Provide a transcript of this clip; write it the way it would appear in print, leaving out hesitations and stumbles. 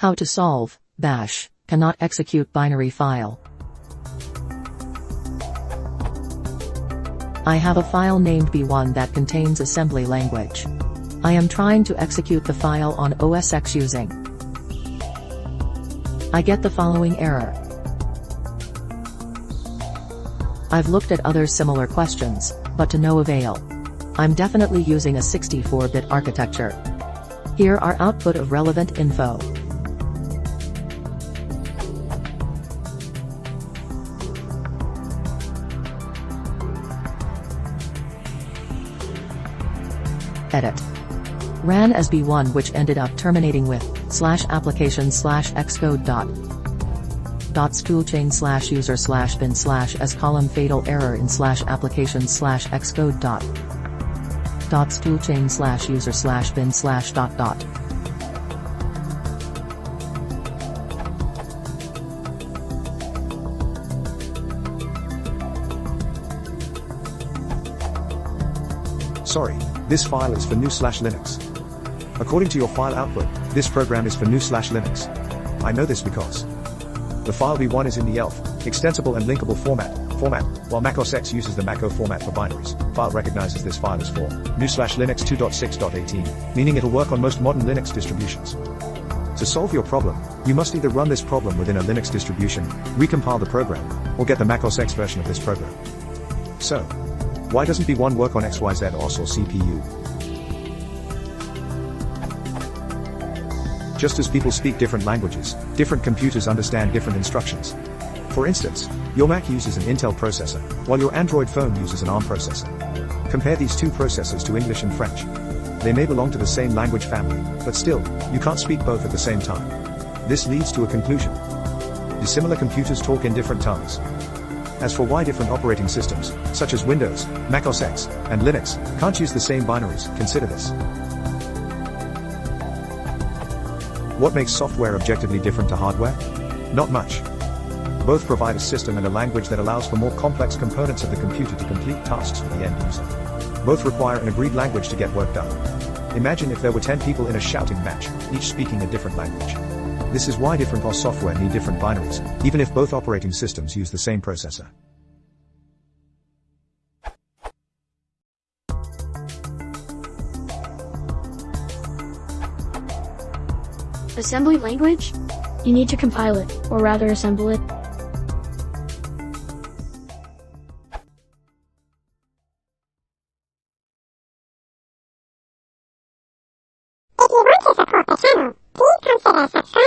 How to solve, bash, cannot execute binary file. I have a file named B1 that contains assembly language. I am trying to execute the file on OS X using. I get the following error. I've looked at other similar questions, but to no avail. I'm definitely using a 64-bit architecture. Here are output of relevant info. Edit. Ran as B1, which ended up terminating with /application/xcode /toolchain/user/bin/s column fatal error in /application/xcode toolchain/user/bin/. Sorry, this file is for new/Linux. According to your file output, this program is for new/Linux. I know this because the file B1 is in the ELF, extensible and linkable format, while macOS X uses the Maco format for binaries. File recognizes this file as for new/Linux 2.6.18, meaning it'll work on most modern Linux distributions. To solve your problem, you must either run this problem within a Linux distribution, recompile the program, or get the macOS X version of this program. So, why doesn't B1 work on XYZ OS or CPU? Just as people speak different languages, different computers understand different instructions. For instance, your Mac uses an Intel processor, while your Android phone uses an ARM processor. Compare these two processors to English and French. They may belong to the same language family, but still, you can't speak both at the same time. This leads to a conclusion. Dissimilar computers talk in different tongues. As for why different operating systems, such as Windows, Mac OS X, and Linux, can't use the same binaries, consider this. What makes software objectively different to hardware? Not much. Both provide a system and a language that allows for more complex components of the computer to complete tasks for the end user. Both require an agreed language to get work done. Imagine if there were 10 people in a shouting match, each speaking a different language. This is why different OS software need different binaries, even if both operating systems use the same processor. Assembly language? You need to compile it, or rather assemble it. If you want to support the channel, please consider subscribing.